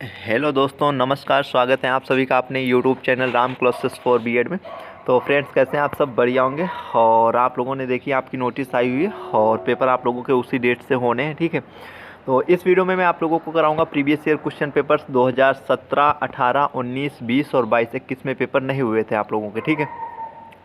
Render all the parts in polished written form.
Hello दोस्तों, नमस्कार। स्वागत है आप सभी का अपने YouTube channel Ram classes for BEd में। तो फ्रेंड्स, कैसे हैं आप? सब बढ़िया होंगे। और आप लोगों ने देखी आपकी नोटिस आई हुई है और पेपर आप लोगों के उसी डेट से होने हैं, ठीक है। तो इस वीडियो में मैं आप लोगों को कराऊंगा प्रीवियस ईयर क्वेश्चन पेपर्स 2017, 18, 19, 20 और 22, 21 में पेपर नहीं हुए थे आप लोगों के, ठीक है,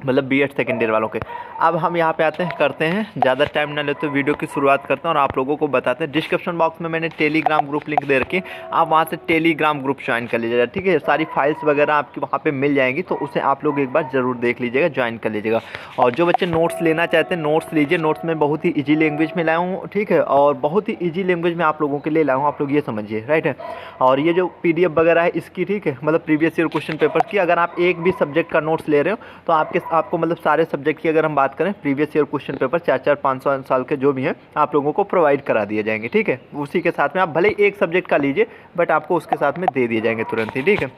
मतलब बीएड सेकेंड ईयर वालों के। अब हम यहाँ पे आते हैं, करते हैं, ज़्यादा टाइम ना लेते वीडियो की शुरुआत करते हैं और आप लोगों को बताते हैं। डिस्क्रिप्शन बॉक्स में मैंने टेलीग्राम ग्रुप लिंक दे रखी, आप वहाँ से टेलीग्राम ग्रुप ज्वाइन कर लीजिएगा, ठीक है। सारी फाइल्स वगैरह आपकी वहाँ पे मिल जाएंगी, तो उसे आप लोग एक बार ज़रूर देख लीजिएगा, ज्वाइन कर लीजिएगा। और जो बच्चे नोट्स लेना चाहते हैं, नोट्स लीजिए। नोट्स में बहुत ही ईजी लैंग्वेज में लाया हूँ, ठीक है, और बहुत ही ईजी लैंग्वेज में आप लोगों के लिए लाया हूँ, आप लोग ये समझिए, राइट है। और ये जो PDF वगैरह है इसकी, ठीक है, मतलब प्रीवियस ईयर क्वेश्चन पेपर की, अगर आप एक भी सब्जेक्ट का नोट्स ले रहे हो तो आपको मतलब सारे सब्जेक्ट की अगर हम बात करें, प्रीवियस ईयर क्वेश्चन पेपर 4-4, 5 साल के जो भी हैं आप लोगों को प्रोवाइड करा दिए जाएंगे, ठीक है। उसी के साथ में आप भले एक सब्जेक्ट का लीजिए, बट आपको उसके साथ में दे दिए जाएंगे तुरंत ही, ठीक है।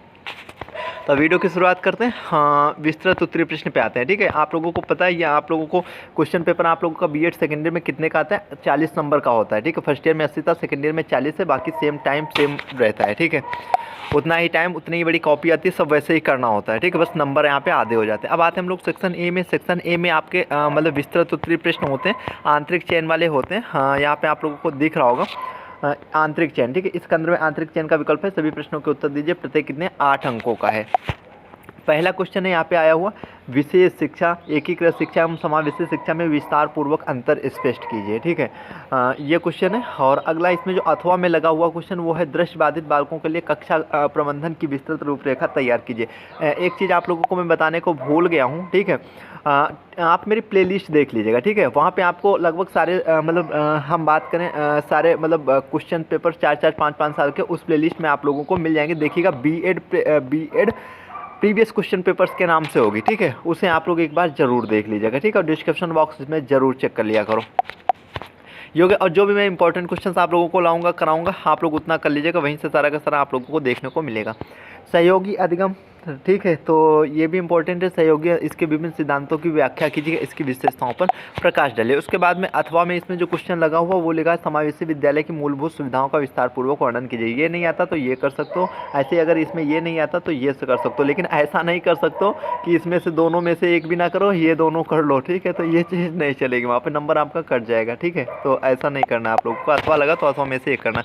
तो वीडियो की शुरुआत करते हैं। हाँ, विस्तृत उत्तरीय प्रश्न पे आते हैं, ठीक है। आप लोगों को पता है, या आप लोगों को क्वेश्चन पेपर आप लोगों का बीएड सेकेंड ईयर में कितने का आता है? 40 नंबर का होता है, ठीक है। फर्स्ट ईयर में 80 था, सेकेंड ईयर में 40 है, बाकी सेम टाइम सेम रहता है, ठीक है। उतना ही टाइम, उतनी ही बड़ी कॉपी आती है, सब वैसे ही करना होता है, ठीक है। बस नंबर यहाँ पे आधे हो जाते हैं। अब आते हैं हम लोग सेक्शन ए में। सेक्शन ए में आपके मतलब विस्तृत उत्तरीय प्रश्न होते हैं, आंतरिक चयन वाले होते हैं। हाँ, यहाँ पे आप लोगों को दिख रहा होगा आंतरिक चयन, ठीक है। इसके अंदर में आंतरिक चयन का विकल्प है। सभी प्रश्नों के उत्तर दीजिए। प्रत्येक कितने? 8 अंकों का है। पहला क्वेश्चन है यहाँ पे आया हुआ, विशेष शिक्षा, एकीकृत शिक्षा एवं समावेशी शिक्षा में विस्तार पूर्वक अंतर स्पष्ट कीजिए, ठीक है। ये क्वेश्चन है। और अगला इसमें जो अथवा में लगा हुआ क्वेश्चन वो है, दृष्टिबाधित बालकों के लिए कक्षा प्रबंधन की विस्तृत रूपरेखा तैयार कीजिए। एक चीज़ आप लोगों को मैं बताने को भूल गया हूँ, ठीक है। आप मेरी प्लेलिस्ट देख लीजिएगा, ठीक है। वहाँ पे आपको लगभग सारे मतलब हम बात करें सारे मतलब क्वेश्चन पेपर 4-4, 5-5 साल के, उस प्लेलिस्ट में आप लोगों को मिल जाएंगे। देखिएगा, बीएड प्रीवियस क्वेश्चन पेपर्स के नाम से होगी, ठीक है। उसे आप लोग एक बार जरूर देख लीजिएगा, ठीक है। और डिस्क्रिप्शन बॉक्स में जरूर चेक कर लिया करो योग्य। और जो भी मैं इंपॉर्टेंट क्वेश्चंस आप लोगों को लाऊंगा, कराऊंगा, आप लोग उतना कर लीजिएगा, वहीं से सारा का सारा आप लोगों को देखने को मिलेगा। सहयोगी अधिगम, ठीक है, तो ये भी इंपॉर्टेंट है। सहयोगी, इसके विभिन्न सिद्धांतों की व्याख्या कीजिए, इसकी विशेषताओं पर प्रकाश डालिए। उसके बाद में अथवा में इसमें जो क्वेश्चन लगा हुआ वो लिखा है, समावेशी विद्यालय की मूलभूत सुविधाओं का विस्तार पूर्वक वर्णन कीजिए। ये नहीं आता तो ये कर सकते हो, ऐसे अगर इसमें ये नहीं आता तो ये से कर सकते हो, लेकिन ऐसा नहीं कर सकते हो कि इसमें से दोनों में से एक भी ना करो, ये दोनों कर लो, ठीक है। तो ये चीज़ नहीं चलेगी, वहाँ पर नंबर आपका कट जाएगा, ठीक है। तो ऐसा नहीं करना आप लोगों को। अथवा लगा तो अथवा में से एक करना।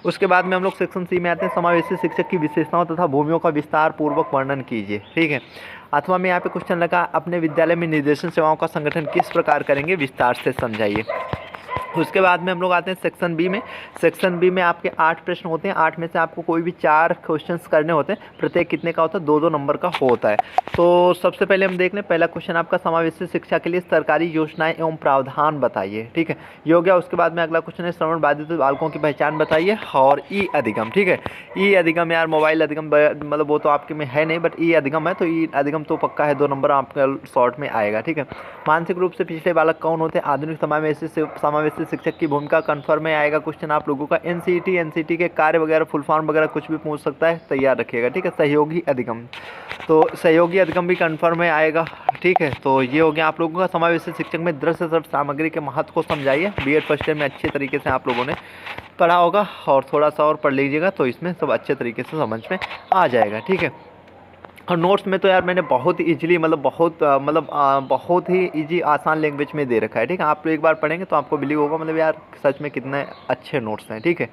उसके बाद में हम लोग सेक्शन सी में आते हैं, समावेशी शिक्षक की विशेषताओं तथा भूमियों का विस्तार पूर्वक वर्णन कीजिए, ठीक है। अथवा में यहाँ पे क्वेश्चन लगा, अपने विद्यालय में निर्देशन सेवाओं का संगठन किस प्रकार करेंगे, विस्तार से समझाइए। उसके बाद में हम लोग आते हैं सेक्शन बी में। सेक्शन बी में आपके 8 प्रश्न होते हैं। 8 में से आपको कोई भी 4 क्वेश्चंस करने होते हैं। प्रत्येक कितने का होता है? 2-2 नंबर का होता है। तो सबसे पहले हम देख लें, पहला क्वेश्चन आपका, समावेशी शिक्षा के लिए सरकारी योजनाएं एवं प्रावधान बताइए, ठीक है, ये हो गया। उसके बाद में अगला क्वेश्चन है, श्रवण बाधित बालकों की पहचान बताइए। और ई अधिगम, ठीक है। ई अधिगम, यार मोबाइल अधिगम मतलब वो तो आपके में है नहीं, बट ई अधिगम है, तो ई अधिगम तो पक्का है, 2 नंबर आपका शॉर्ट में आएगा, ठीक है। मानसिक रूप से पिछड़े बालक कौन होते हैं? आधुनिक समावेशी शिक्षक की भूमिका कन्फर्म में आएगा क्वेश्चन आप लोगों का। एनसीईटी के कार्य वगैरह, फुल फॉर्म वगैरह कुछ भी पूछ सकता है, तैयार रखिएगा, ठीक है। सहयोगी अधिगम, तो सहयोगी अधिगम भी कन्फर्म में आएगा, ठीक है। तो ये हो गया आप लोगों का। समावेशी शिक्षक में दृश्य श्रव्य सामग्री के महत्व को समझाइए। बीएड फर्स्ट ईयर में अच्छे तरीके से आप लोगों ने पढ़ा होगा, और थोड़ा सा और पढ़ लीजिएगा तो इसमें सब अच्छे तरीके से समझ में आ जाएगा, ठीक है। और नोट्स में तो यार मैंने बहुत ही ईजिली मतलब बहुत ही ईजी आसान लैंग्वेज में दे रखा है, ठीक है। आप एक बार पढ़ेंगे तो आपको बिलीव होगा, मतलब यार सच में कितने अच्छे नोट्स हैं, ठीक है।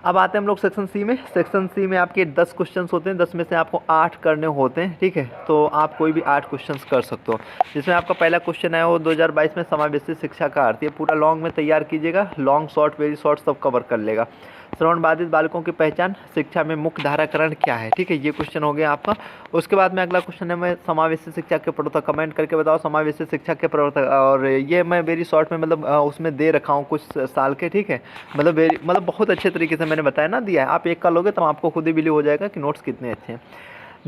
अब आते हैं हम लोग सेक्शन सी में। सेक्शन सी में आपके 10 क्वेश्चंस होते हैं, 10 में से आपको 8 करने होते हैं, ठीक है। तो आप कोई भी 8 क्वेश्चंस कर सकते हो। जिसमें आपका पहला क्वेश्चन है वो 2022 में समावेशी शिक्षा का अर्थ, ये पूरा लॉन्ग में तैयार कीजिएगा, लॉन्ग शॉर्ट वेरी शॉर्ट सब कवर कर लेगा। श्रवण बाधित बालकों की पहचान, शिक्षा में मुख्य धाराकरण क्या है, ठीक है, ये क्वेश्चन हो गया आपका। उसके बाद में अगला क्वेश्चन है, मैं समावेशी शिक्षा के प्रवर्तक, कमेंट करके बताओ समावेशी शिक्षा के प्रवर्तक। और ये मैं वेरी शॉर्ट में मतलब उसमें दे रखा हूँ कुछ साल के, ठीक है। मतलब बहुत अच्छे तरीके से मैंने बताया ना, दिया है। आप एक का लोगे तो आपको खुद ही बिलीव हो जाएगा कि नोट्स कितने अच्छे हैं।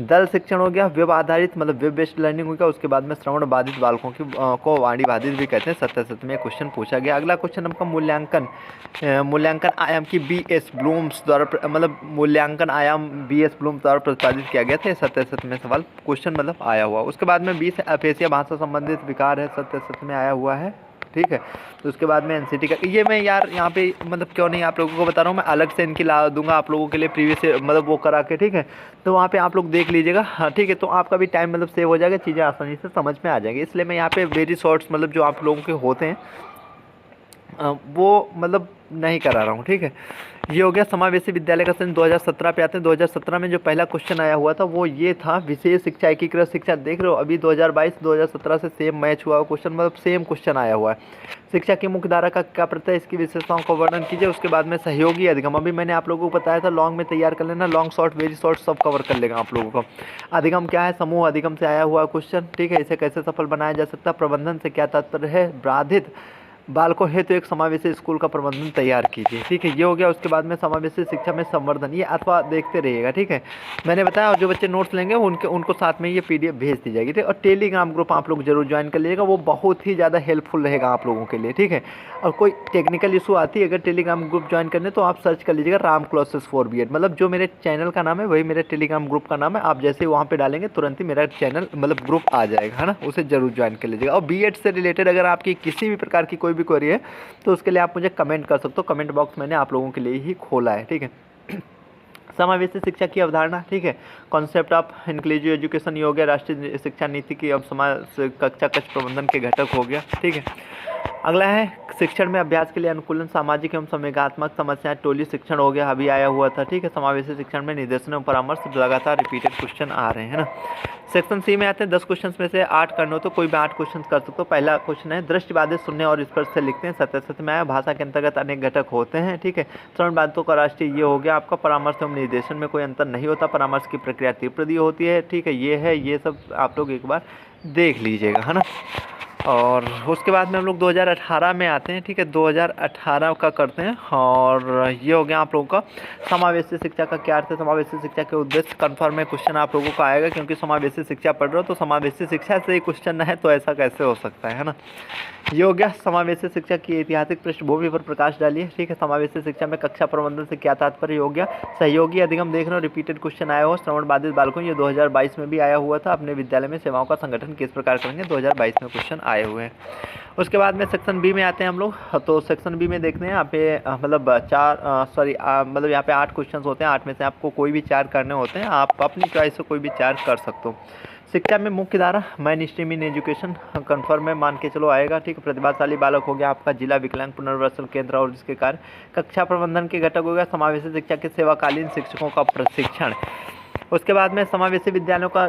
दल शिक्षण हो गया, वेब आधारित मतलब वेब बेस्ड लर्निंग हो गया। उसके बाद में श्रवण बाधित बालकों की को वाणी बाधित भी कहते हैं, 77 में क्वेश्चन पूछा गया। अगला क्वेश्चन आपका मूल्यांकन आयाम की BS ब्लूम्स द्वारा मतलब मूल्यांकन आयाम BS ब्लूम्स द्वारा प्रतिपादित किया गया था, 77 में सवाल क्वेश्चन मतलब आया हुआ। उसके बाद में 20 अफेसिया भाषा संबंधित विकार है, 77 में आया हुआ है। ठीक है। तो उसके बाद में एनसीटी का ये मैं यार यहाँ पे मतलब क्यों नहीं आप लोगों को बता रहा हूँ, मैं अलग से इनकी ला दूंगा आप लोगों के लिए प्रीवियस मतलब वो करा के, ठीक है। तो वहाँ पे आप लोग देख लीजिएगा, हाँ ठीक है। तो आपका भी टाइम मतलब सेव हो जाएगा, चीज़ें आसानी से समझ में आ जाएंगी। इसलिए मैं यहाँ पे वेरी शॉर्ट्स मतलब जो आप लोगों के होते हैं वो मतलब नहीं करा रहा हूँ, ठीक है। ये हो गया समावेशी विद्यालय का सन 2017 पे आते हैं। 2017 में जो पहला क्वेश्चन आया हुआ था वो ये था, विशेष शिक्षा एकीकृत शिक्षा। देख रहे हो अभी 2022 2017 से सेम मैच हुआ क्वेश्चन, मतलब सेम क्वेश्चन आया हुआ है। शिक्षा की मुख्य धारा का क्या प्रत्यय, इसकी विशेषताओं का वर्णन कीजिए। उसके बाद में सहयोगी अधिगम, अभी मैंने आप लोगों को बताया था लॉन्ग में तैयार कर लेना, लॉन्ग शॉर्ट वेरी शॉर्ट सब कवर कर लेगा आप लोगों को। अधिगम क्या है, समूह अधिगम से आया हुआ क्वेश्चन, ठीक है। इसे कैसे सफल बनाया जा सकता है, प्रबंधन से क्या तात्पर्य है, बाधित बालकों हेतु एक समावेशी स्कूल का प्रबंधन तैयार कीजिए, ठीक है। ये हो गया। उसके बाद में समावेशी शिक्षा में संवर्धन, ये अथवा देखते रहिएगा, ठीक है। मैंने बताया और जो बच्चे नोट्स लेंगे उनको साथ में ये पीडीएफ भेज दी जाएगी, ठीक है। और टेलीग्राम ग्रुप आप लोग जरूर ज्वाइन कर लीजिएगा, वो बहुत ही ज़्यादा हेल्पफुल रहेगा आप लोगों के लिए, ठीक है। और कोई टेक्निकल इशू आती है अगर टेलीग्राम ग्रुप ज्वाइन करने, तो आप सर्च कर लीजिएगा राम क्लासेस फॉर बीएड, मतलब जो मेरे चैनल का नाम है वही मेरे टेलीग्राम ग्रुप का नाम है। आप जैसे ही वहाँ पे डालेंगे तुरंत ही मेरा चैनल मतलब ग्रुप आ जाएगा, है ना। उसे जरूर ज्वाइन कर लीजिएगा। और बीएड से रिलेटेड अगर आपकी किसी भी प्रकार की कोई भी क्वेरी है तो उसके लिए आप मुझे कमेंट कर सकते हो, कमेंट बॉक्स मैंने आप लोगों के लिए ही खोला है, ठीक है। समावेशी शिक्षा की अवधारणा, ठीक है। कॉन्सेप्ट ऑफ इंक्लूसिव एजुकेशन, ये हो गया। राष्ट्रीय शिक्षा नीति की अब समाज कक्षा कक्ष प्रबंधन के घटक हो गया, ठीक है। अगला है शिक्षण में अभ्यास के लिए अनुकूलन, सामाजिक एवं संवेगात्मक समस्याएं, टोली शिक्षण हो गया, अभी आया हुआ था, ठीक है। समावेशी शिक्षण में निर्देशन एवं परामर्श, लगातार रिपीटेड क्वेश्चन आ रहे हैं ना। सेक्शन सी में आते हैं। 10 क्वेश्चन में से 8 करने हो तो कोई भी 8 क्वेश्चन कर सकते हो। पहला क्वेश्चन है, दृष्टिबाधित सुनने और स्पर्श से लिखते हैं, सत्य में आया। भाषा के अंतर्गत अनेक घटक होते हैं, ठीक है। श्रवण बाधितों का राष्ट्रीय ये हो गया आपका। परामर्श एवं निर्देशन में कोई अंतर नहीं होता, परामर्श की प्रक्रिया तीव्र होती है, ठीक है। ये है, ये सब आप लोग एक बार देख लीजिएगा, है ना। और उसके बाद में हम लोग 2018 में आते हैं, ठीक है। 2018 का करते हैं और ये हो गया आप लोगों का समावेशी शिक्षा का क्या अर्थ है, समावेशी शिक्षा के उद्देश्य। कन्फर्म में क्वेश्चन आप लोगों का आएगा क्योंकि समावेशी शिक्षा पढ़ रहे हो तो समावेशी शिक्षा से ही क्वेश्चन है, तो ऐसा कैसे हो सकता है ना। ये हो गया समावेशी शिक्षा की ऐतिहासिक पृष्ठभूमि पर प्रकाश डालिए, ठीक है। समावेशी शिक्षा में कक्षा प्रबंधन से क्या तात्पर्य हो गया। सहयोगी अधिगम देख रहे हो, रिपीटेड क्वेश्चन आया हो। श्रवण बाधित बालकों, ये 2022 में भी आया हुआ था। अपने विद्यालय में सेवाओं का संगठन किस प्रकार करेंगे, 2022 में क्वेश्चन आए हुए हैं। उसके बाद में सेक्शन बी में आते हैं हम लोग। तो सेक्शन बी में देखते हैं यहाँ पे मतलब मतलब यहाँ पे 8 क्वेश्चन होते हैं। 8 में से आपको कोई भी 4 करने होते हैं, आप अपनी चॉइस से कोई भी 4 कर सकते हो। शिक्षा में मुख्य धारा, man stream in education, confirm में मान के चलो आएगा, ठीक है। प्रतिभाशाली बालक हो गया आपका, जिला विकलांग पुनर्वासन केंद्र और इसके कार्य। कक्षा प्रबंधन के घटक हो गया, समावेशी शिक्षा के सेवाकालीन शिक्षकों का प्रशिक्षण। उसके बाद में समावेशी विद्यालयों का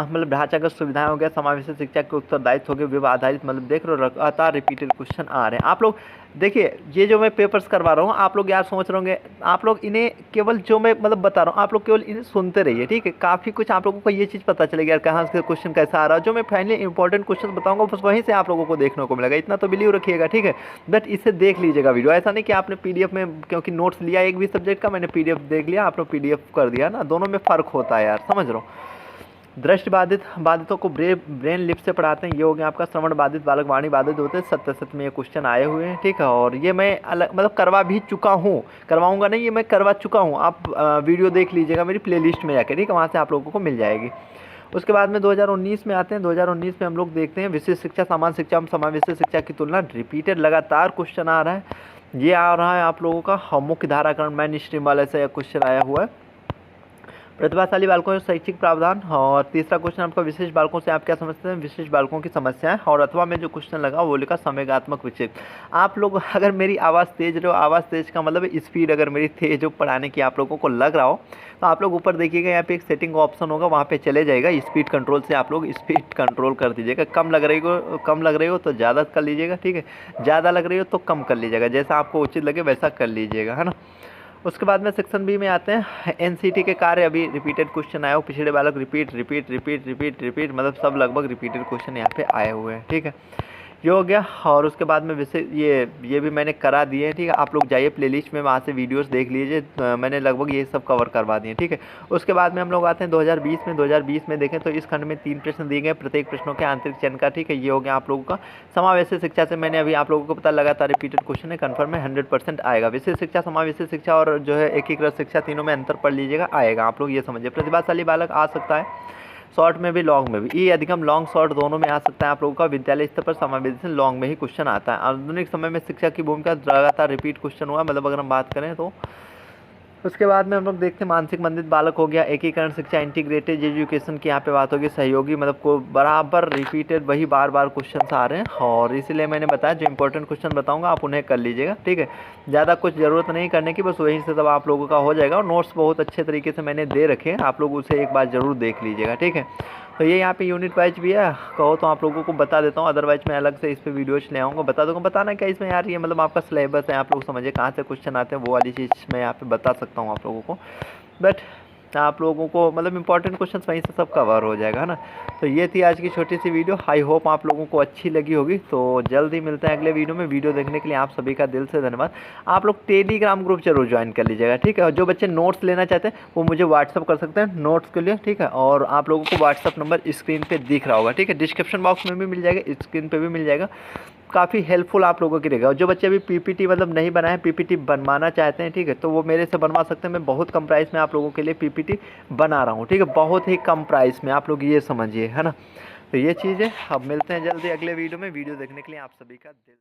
मतलब ढांचागत सुविधाएं हो गया। समावेशी शिक्षा के उत्तरदायित्व हो गए, विवाह आधारित, मतलब देख रहे हो लगातार रिपीटेड क्वेश्चन आ रहे हैं। आप लोग देखिए, ये जो मैं पेपर्स करवा रहा हूँ, आप लोग यार सोच रहे होंगे, आप लोग इन्हें केवल जो मैं मतलब बता रहा हूँ आप लोग केवल इन्हें सुनते रहिए, ठीक है। काफ़ी कुछ आप लोगों को ये चीज़ पता चलेगी यार कहाँ से क्वेश्चन कैसा आ रहा है। जो मैं फाइनली इंपॉर्टेंट क्वेश्चन बताऊंगा बस वहीं से आप लोगों को देखने को मिलेगा, इतना तो बिलीव रखिएगा, ठीक है। बट इसे देख लीजिएगा वीडियो, ऐसा नहीं कि आपने पीडीएफ में क्योंकि नोट्स लिया एक भी सब्जेक्ट का, मैंने पीडीएफ देख लिया, आपने पीडीएफ कर दिया ना, दोनों में फ़र्क होता है यार, समझ रहा हूँ। बाधितों को ब्रेन लिप से पढ़ाते हैं, ये हो गया आपका। श्रवण बाधित बालक वाणी बाधित होते हैं, सत्य में ये क्वेश्चन आए हुए हैं, ठीक है। और ये मैं अलग मतलब करवा भी चुका हूँ, करवाऊंगा नहीं, ये मैं करवा चुका हूँ। आप वीडियो देख लीजिएगा मेरी प्लेलिस्ट में जाकर, ठीक है, वहाँ से आप लोगों को मिल जाएगी। उसके बाद में 2019 में आते हैं। 2019 में हम लोग देखते हैं विशेष शिक्षा सामान्य शिक्षा में समावेशी शिक्षा की तुलना, रिपीटेड लगातार क्वेश्चन आ रहा है। ये आ रहा है आप लोगों का मुख्य धाराकरण मैन स्ट्रीम वाले से क्वेश्चन आया हुआ है। प्रतिभाशाली बालकों से शैक्षिक प्रावधान। और तीसरा क्वेश्चन आपका विशेष बालकों से आप क्या समझते हैं, विशेष बालकों की समस्याएं। और अथवा में जो क्वेश्चन लगा वो लिखा संवेगात्मक विक्षेप। आप लोग अगर मेरी आवाज़ तेज रहे हो, आवाज़ तेज का मतलब स्पीड अगर मेरी तेज हो पढ़ाने की आप लोगों को लग रहा हो, तो आप लोग ऊपर देखिएगा, यहाँ पे एक सेटिंग का ऑप्शन होगा, वहाँ पे चले जाएगा। स्पीड कंट्रोल से आप लोग स्पीड कंट्रोल कर दीजिएगा। कम लग रही हो तो ज़्यादा कर लीजिएगा, ठीक है। ज़्यादा लग रही हो तो कम कर लीजिएगा, जैसा आपको उचित लगे वैसा कर लीजिएगा, है ना। उसके बाद में सेक्शन बी में आते हैं। एनसीटी के कार्य, अभी रिपीटेड क्वेश्चन आया हो। पिछड़े बालक, रिपीट मतलब सब लगभग रिपीटेड क्वेश्चन यहाँ पे आए हुए हैं, ठीक है। ये हो गया। और उसके बाद में वैसे ये भी मैंने करा दिए हैं, ठीक है। आप लोग जाइए प्लेलिस्ट में, वहाँ से वीडियोस देख लीजिए, मैंने लगभग ये सब कवर करवा दिए, ठीक है। उसके बाद में हम लोग आते हैं 2020 में देखें तो इस खंड में 3 प्रश्न दिए गए, प्रत्येक प्रश्नों के आंतरिक चयन का, ठीक है। ये हो गया आप लोगों का। समावेशी शिक्षा से मैंने अभी आप लोगों को पता लगातार रिपीटेड क्वेश्चन है, कन्फर्म है 100% आएगा। विशेष शिक्षा, समावेशी शिक्षा और जो है एकीकृत शिक्षा, तीनों में अंतर पढ़ लीजिएगा, आएगा। आप लोग ये समझिए। प्रतिभाशाली बालक आ सकता है, शॉर्ट में भी लॉन्ग में भी, ई अधिगम लॉन्ग शॉर्ट दोनों में आ सकता है आप लोगों का। विद्यालय स्तर पर समावेशन लॉन्ग में ही क्वेश्चन आता है। आधुनिक समय में शिक्षा की भूमिका लगातार रिपीट क्वेश्चन हुआ, मतलब अगर हम बात करें तो। उसके बाद में हम लोग देखते हैं मानसिक मंदित बालक हो गया, एकीकरण शिक्षा इंटीग्रेटेड एजुकेशन की यहाँ पे बात होगी। सहयोगी मतलब को बराबर रिपीटेड वही बार बार क्वेश्चन आ रहे हैं, और इसीलिए मैंने बताया जो इंपॉर्टेंट क्वेश्चन बताऊंगा आप उन्हें कर लीजिएगा, ठीक है। ज़्यादा कुछ ज़रूरत नहीं करने की, बस वहीं से सब आप लोगों का हो जाएगा। और नोट्स बहुत अच्छे तरीके से मैंने दे रखे हैं, आप लोग उसे एक बार ज़रूर देख लीजिएगा, ठीक है। तो ये यहाँ पे यूनिट वाइज भी है, कहो तो आप लोगों को बता देता हूँ, अदरवाइज मैं अलग से इस पे वीडियोज ले आऊँगा, बता दूँगा। बताना क्या इसमें यार, ये मतलब आपका सिलेबस है, आप लोग समझिए कहाँ से क्वेश्चन आते हैं, वो वाली चीज़ मैं यहाँ पे बता सकता हूँ आप लोगों को। बट आप लोगों को मतलब इंपॉर्टेंट क्वेश्चन वहीं से सब कवर हो जाएगा, है ना। तो ये थी आज की छोटी सी वीडियो, आई होप आप लोगों को अच्छी लगी होगी। तो जल्दी मिलते हैं अगले वीडियो में। वीडियो देखने के लिए आप सभी का दिल से धन्यवाद। आप लोग टेलीग्राम ग्रुप जरूर ज्वाइन कर लीजिएगा, ठीक है। और जो बच्चे नोट्स लेना चाहते हैं वो मुझे व्हाट्सअप कर सकते हैं नोट्स के लिए, ठीक है। और आप लोगों को व्हाट्सअप नंबर स्क्रीन पर दिख रहा होगा, ठीक है। डिस्क्रिप्शन बॉक्स में भी मिल जाएगा, स्क्रीन पर भी मिल जाएगा। काफ़ी हेल्पफुल आप लोगों की रहेगा। और जो बच्चे अभी पीपीटी मतलब नहीं बनाए, पीपीटी बनवाना चाहते हैं, ठीक है, तो वो मेरे से बनवा सकते हैं। मैं बहुत कम प्राइस में आप लोगों के लिए पीपीटी बना रहा हूँ, ठीक है, बहुत ही कम प्राइस में, आप लोग ये समझिए, है ना। तो ये चीज़ है। अब मिलते हैं जल्दी अगले वीडियो में। वीडियो देखने के लिए आप सभी का दिल